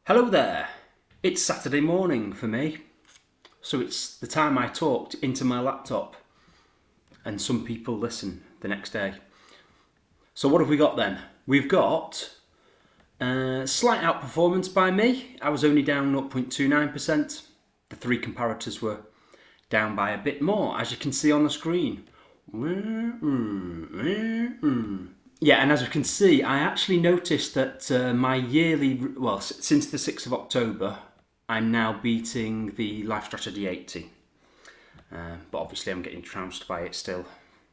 Hello there. It's Saturday morning for me, so it's the time I talked into my laptop, and some people listen the next day. So what have we got then? We've got slight outperformance by me. I was only down 0.29%. The three comparators were down by a bit more, as you can see on the screen. Yeah, and as you can see, I actually noticed that my yearly, well, since the 6th of October, I'm now beating the Life Strategy 80. But obviously I'm getting trounced by it still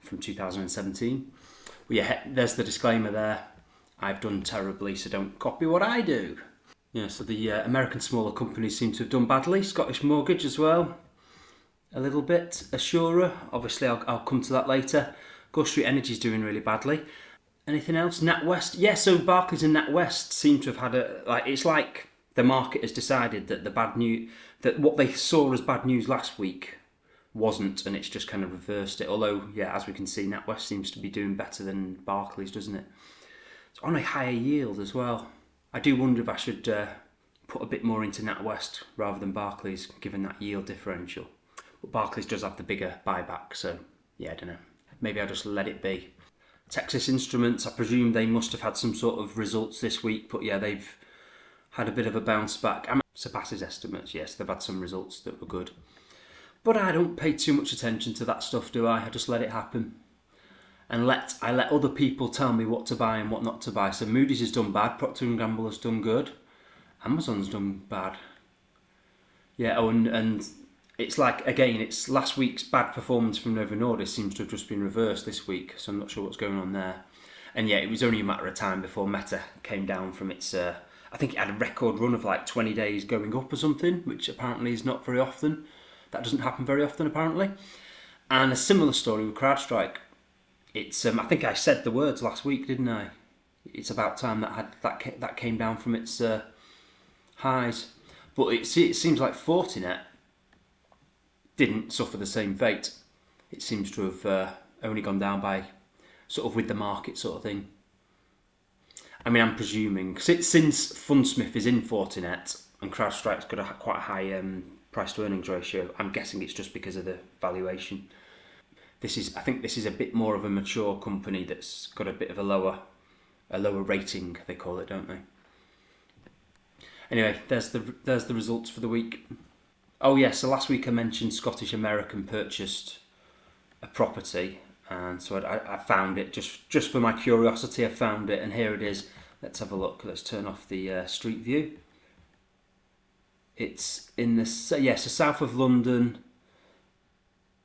from 2017. But yeah, there's the disclaimer there. I've done terribly, so don't copy what I do. Yeah, so the American smaller companies seem to have done badly. Scottish Mortgage as well, a little bit. Assura, obviously I'll come to that later. Gore Street Energy's doing really badly. Anything else? NatWest? Yeah, so Barclays and NatWest seem to have had it's like the market has decided that the bad news, that what they saw as bad news last week wasn't, and it's just kind of reversed it. Although, yeah, as we can see, NatWest seems to be doing better than Barclays, doesn't it? It's on a higher yield as well. I do wonder if I should put a bit more into NatWest rather than Barclays, given that yield differential. But Barclays does have the bigger buyback, so yeah, I don't know. Maybe I'll just let it be. Texas Instruments, I presume they must have had some sort of results this week, but yeah, they've had a bit of a bounce back. Surpasses estimates, yes, they've had some results that were good. But I don't pay too much attention to that stuff, do I? I just let it happen. And I let other people tell me what to buy and what not to buy. So Moody's has done bad, Procter & Gamble has done good, Amazon's done bad. Yeah, oh, and it's like, again, it's last week's bad performance from Novo Nordisk seems to have just been reversed this week, so I'm not sure what's going on there. And yeah, it was only a matter of time before Meta came down from its, I think it had a record run of like 20 days going up or something, which apparently is not very often. That doesn't happen very often, apparently. And a similar story with CrowdStrike. It's, I think I said the words last week, didn't I? It's about time that came down from its highs. But it seems like Fortinet didn't suffer the same fate. It seems to have only gone down by sort of with the market sort of thing. I mean, I'm presuming, since Fundsmith is in Fortinet and CrowdStrike's got quite a high price to earnings ratio, I'm guessing it's just because of the valuation. I think this is a bit more of a mature company that's got a bit of a lower rating, they call it, don't they? Anyway, there's the results for the week. Oh yeah, so last week I mentioned Scottish American purchased a property, and so I found it just for my curiosity. I found it, and here it is. Let's have a look. Let's turn off the street view. It's in the so south of London,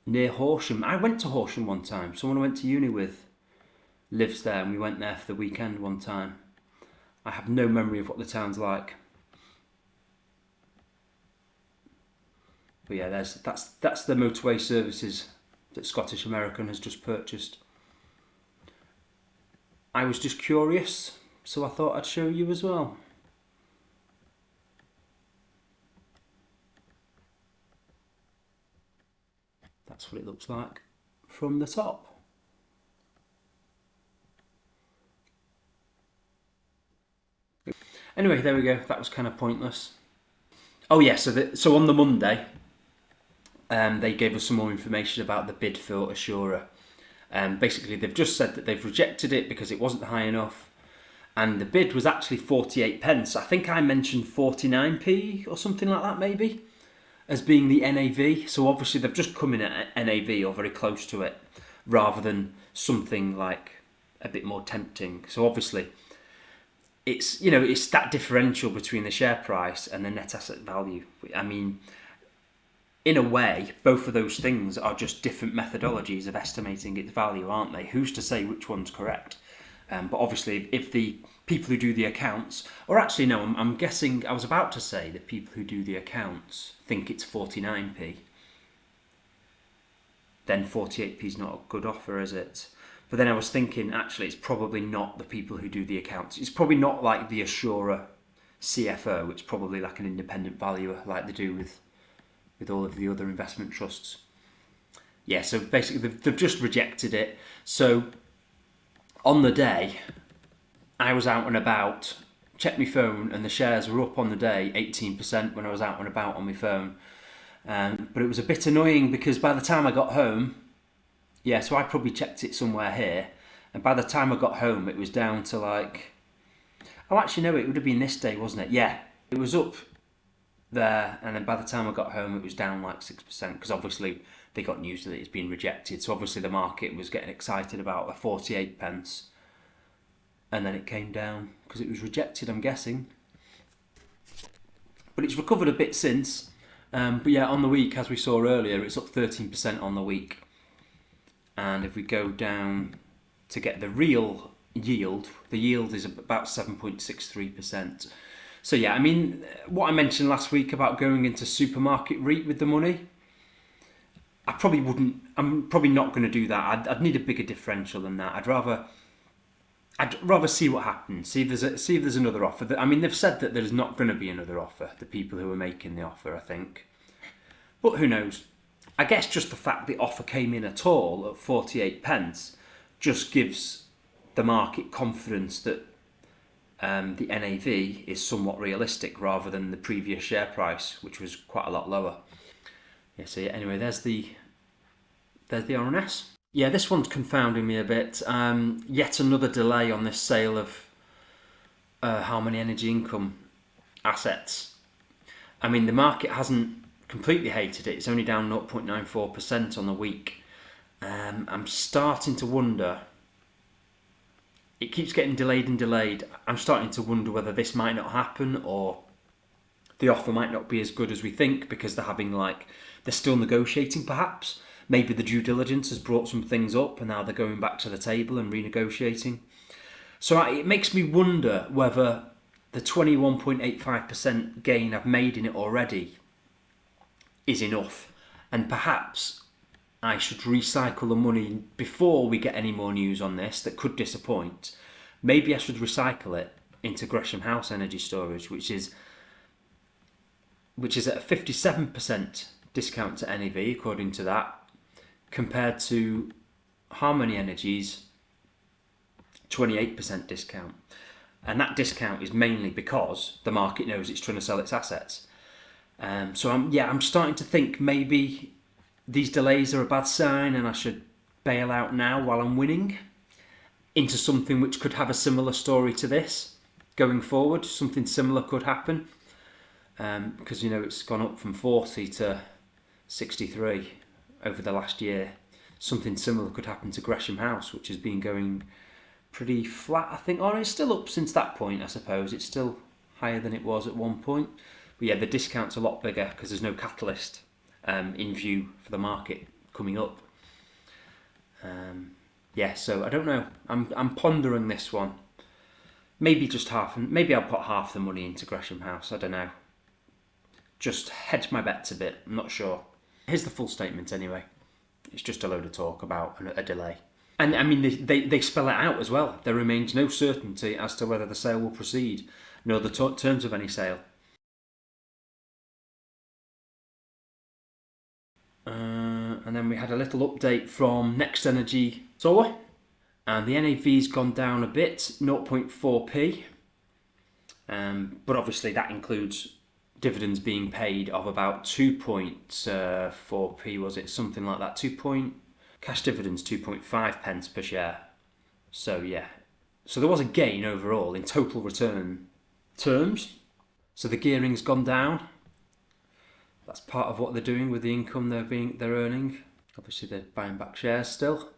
near Horsham. I went to Horsham one time. Someone I went to uni with lives there, and we went there for the weekend one time. I have no memory of what the town's like. But yeah, that's the motorway services that Scottish American has just purchased. I was just curious, so I thought I'd show you as well. That's what it looks like from the top. Anyway, there we go. That was kind of pointless. Oh yeah, so on the Monday, they gave us some more information about the bid for Assura. Basically, they've just said that they've rejected it because it wasn't high enough, and the bid was actually 48 pence. I think I mentioned 49p or something like that, maybe, as being the NAV. So obviously they've just come in at NAV or very close to it, rather than something like a bit more tempting. So obviously, it's that differential between the share price and the net asset value. I mean, in a way, both of those things are just different methodologies of estimating its value, aren't they? Who's to say which one's correct? But obviously, if the people who do the accounts, or actually no, I'm guessing, I was about to say the people who do the accounts think it's 49p, then 48p is not a good offer, is it? But then I was thinking, actually, it's probably not the people who do the accounts. It's probably not like the Assura CFO. It's probably like an independent valuer, like they do with all of the other investment trusts. Yeah, so basically they've just rejected it. So on the day, I was out and about checked my phone and the shares were up on the day 18% when I was out and about on my phone. But it was a bit annoying because by the time I got home, yeah, so I probably checked it somewhere here, and by the time I got home, it was down to like, oh, actually no, it would have been this day, wasn't it? Yeah, it was up there, and then by the time I got home, it was down like 6% because obviously they got news that it's been rejected. So obviously the market was getting excited about the 48 pence, and then it came down because it was rejected, I'm guessing. But it's recovered a bit since. But yeah, on the week, as we saw earlier, it's up 13% on the week. And if we go down to get the real yield, the yield is about 7.63%. So yeah, I mean, what I mentioned last week about going into supermarket REIT with the money, I probably wouldn't, I'm probably not going to do that. I'd need a bigger differential than that. I'd rather see what happens, see if there's another offer. I mean, they've said that there's not going to be another offer, the people who are making the offer, I think. But who knows? I guess just the fact the offer came in at all at 48 pence just gives the market confidence that the NAV is somewhat realistic rather than the previous share price, which was quite a lot lower. Yeah, so yeah, anyway, there's the RNS. Yeah, this one's confounding me a bit. Yet another delay on this sale of Harmony Energy Income assets. I mean, the market hasn't completely hated it. It's only down 0.94% on the week. I'm starting to wonder. It keeps getting delayed and delayed. I'm starting to wonder whether this might not happen or the offer might not be as good as we think because they're still negotiating perhaps. Maybe the due diligence has brought some things up and now they're going back to the table and renegotiating. So it makes me wonder whether the 21.85% gain I've made in it already is enough, and perhaps I should recycle the money before we get any more news on this that could disappoint. Maybe I should recycle it into Gresham House Energy Storage, which is at a 57% discount to NAV according to that, compared to Harmony Energy's 28% discount. And that discount is mainly because the market knows it's trying to sell its assets. So I'm starting to think maybe these delays are a bad sign and I should bail out now while I'm winning into something which could have a similar story to this going forward. Something similar could happen because it's gone up from 40 to 63 over the last year. Something similar could happen to Gresham House, which has been going pretty flat, I think. Or it's still up since that point, I suppose. It's still higher than it was at one point. But yeah, the discount's a lot bigger because there's no catalyst in view for the market coming up. So I don't know. I'm pondering this one. Maybe I'll put half the money into Gresham House. I don't know. Just hedge my bets a bit. I'm not sure. Here's the full statement anyway. It's just a load of talk about a delay. And I mean, they spell it out as well. There remains no certainty as to whether the sale will proceed, nor the terms of any sale. And then we had a little update from NextEnergy Solar, and the NAV's gone down a bit, 0.4p. But obviously that includes dividends being paid of about 2.4p, was it? Something like that. Cash dividends 2.5 pence per share. So yeah. So there was a gain overall in total return terms. So the gearing's gone down. That's part of what they're doing with the income they're earning. Obviously they're buying back shares still.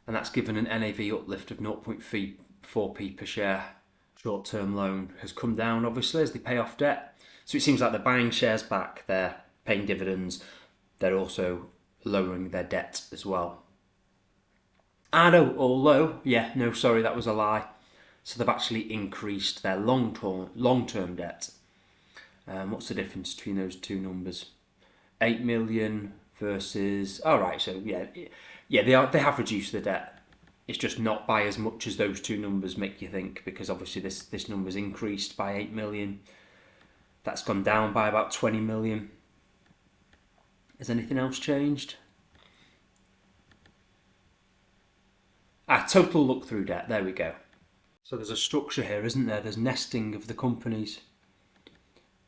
And that's given an NAV uplift of 0.4p per share. Short-term loan has come down obviously as they pay off debt. So it seems like they're buying shares back, they're paying dividends, they're also lowering their debt as well. That was a lie. So they've actually increased their long-term debt. What's the difference between those two numbers? 8 million versus... they have reduced the debt. It's just not by as much as those two numbers make you think, because obviously this number's increased by 8 million. That's gone down by about 20 million. Has anything else changed? Total look-through debt, there we go. So there's a structure here, isn't there? There's nesting of the companies.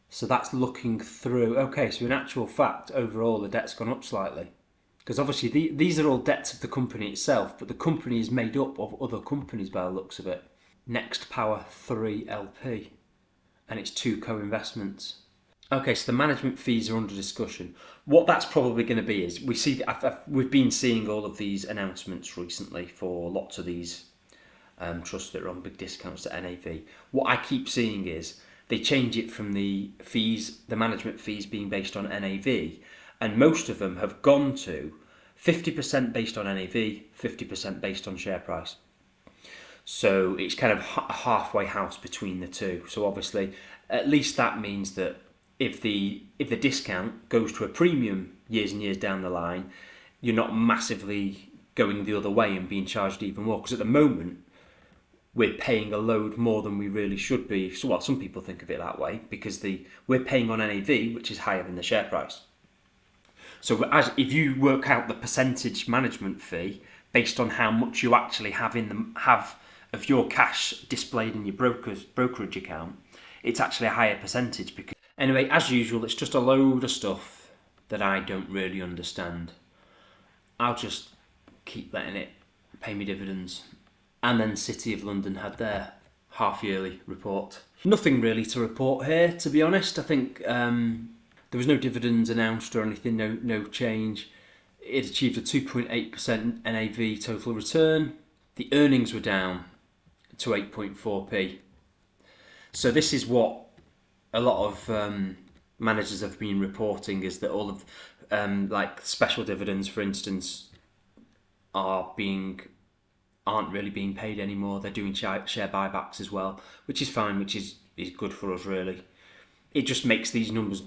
So that's looking through. Okay, so in actual fact, overall, the debt's gone up slightly. Because obviously these are all debts of the company itself, but the company is made up of other companies by the looks of it. Next Power 3 LP, and it's 2 co-investments. Okay, so the management fees are under discussion. What that's probably going to be is we've been seeing all of these announcements recently for lots of these trusts that are on big discounts to NAV. What I keep seeing is they change it from the fees, the management fees being based on NAV, and most of them have gone to 50% based on NAV, 50% based on share price. So it's kind of a halfway house between the two. So obviously, at least that means that if the discount goes to a premium years and years down the line, you're not massively going the other way and being charged even more. Because at the moment, we're paying a load more than we really should be. So, well, some people think of it that way because we're paying on NAV, which is higher than the share price. So if you work out the percentage management fee based on how much you actually have of your cash displayed in your brokerage account, it's actually a higher percentage. Because anyway, as usual, it's just a load of stuff that I don't really understand. I'll just keep letting it pay me dividends. And then City of London had their half-yearly report. Nothing really to report here, to be honest. I think there was no dividends announced or anything, no change. It achieved a 2.8% NAV total return. The earnings were down to 8.4p. So this is what a lot of managers have been reporting, is that all of like special dividends, for instance, aren't really being paid anymore. They're doing share buybacks as well, which is fine, which is good for us really. It just makes these numbers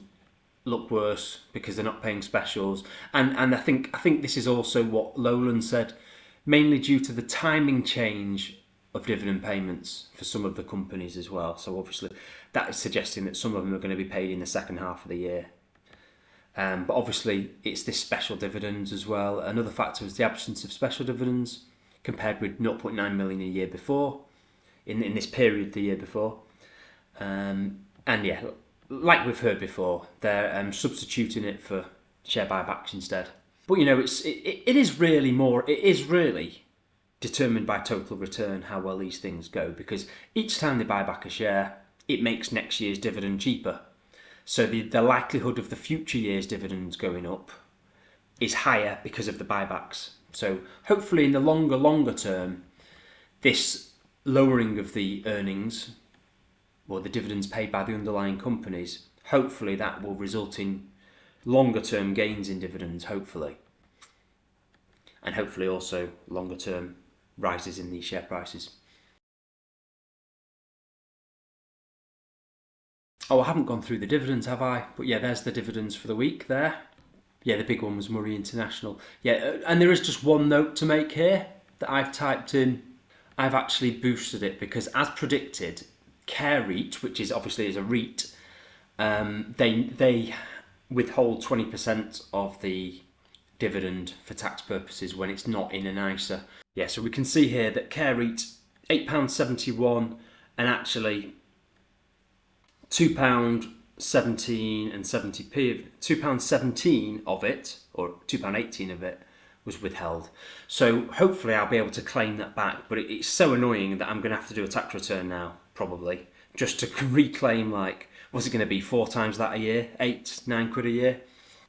look worse because they're not paying specials. And I think this is also what Lowland said, mainly due to the timing change of dividend payments for some of the companies as well. So obviously that is suggesting that some of them are going to be paid in the second half of the year. But obviously it's this special dividends as well. Another factor is the absence of special dividends compared with 0.9 million a year before, in this period the year before. And yeah, like we've heard before, they're substituting it for share buybacks instead. But you know, it is really determined by total return how well these things go, because each time they buy back a share, it makes next year's dividend cheaper. So the likelihood of the future year's dividends going up is higher because of the buybacks. So hopefully in the longer term, this lowering of the earnings, or the dividends paid by the underlying companies, hopefully that will result in longer term gains in dividends, hopefully. And hopefully also longer term rises in these share prices. Oh, I haven't gone through the dividends, have I? But yeah, there's the dividends for the week there. Yeah, the big one was Murray International. Yeah, and there is just one note to make here that I've typed in. I've actually boosted it because, as predicted, REIT, which is obviously a REIT, they withhold 20% of the dividend for tax purposes when it's not in an ISA. Yeah, so we can see here that REIT, £8.71, and actually £2.17 and 70p, £2.17 of it, or £2.18 of it, was withheld. So hopefully I'll be able to claim that back, but it's so annoying that I'm going to have to do a tax return now, probably, just to reclaim, like, what's it going to be, 4 times that a year, 8-9 quid a year.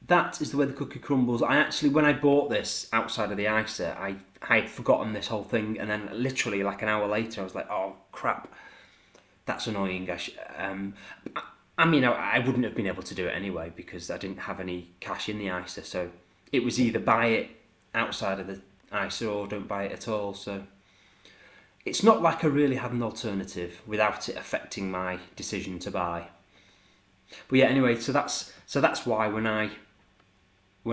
That is the way the cookie crumbles. I actually, when I bought this outside of the ISA, I had forgotten this whole thing, and then literally like an hour later I was like, oh crap, that's annoying. I mean, I wouldn't have been able to do it anyway because I didn't have any cash in the ISA, so it was either buy it outside of the ISA or don't buy it at all. So it's not like I really had an alternative without it affecting my decision to buy. But yeah, anyway, so that's why when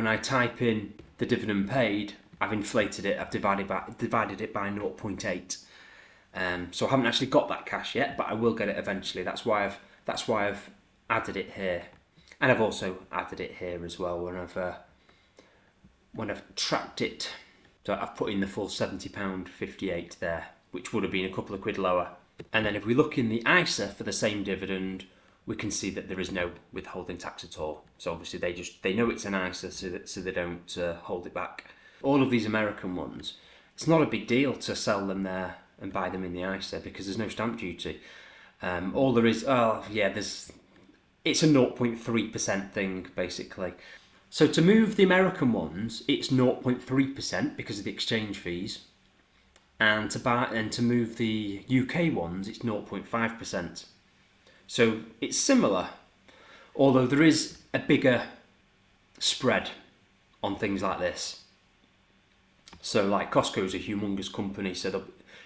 I type in the dividend paid, I've inflated it. I've divided it by 0.8. So I haven't actually got that cash yet, but I will get it eventually. That's why I've added it here, and I've also added it here as well when I've tracked it. So I've put in the full £70.58 there. which would have been a couple of quid lower. And then if we look in the ISA for the same dividend, we can see that there is no withholding tax at all. So obviously they know it's an ISA, so they don't hold it back. All of these American ones, it's not a big deal to sell them there and buy them in the ISA because there's no stamp duty. All there is, it's a 0.3% thing basically. So to move the American ones, it's 0.3% because of the exchange fees, and to move the UK ones, it's 0.5%. So it's similar, although there is a bigger spread on things like this. So like Costco's a humongous company, so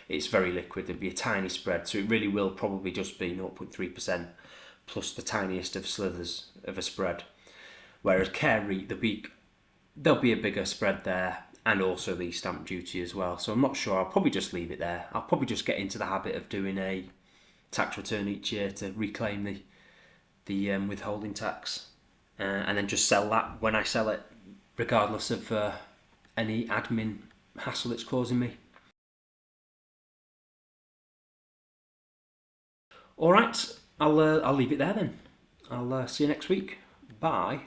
it's very liquid. There'll be a tiny spread, so it really will probably just be 0.3% plus the tiniest of slithers of a spread. Whereas Care REIT, there'll be a bigger spread there, and also the stamp duty as well. So I'm not sure. I'll probably just leave it there. I'll probably just get into the habit of doing a tax return each year to reclaim the withholding tax, and then just sell that when I sell it, regardless of any admin hassle it's causing me. All right, I'll leave it there then. I'll see you next week. Bye.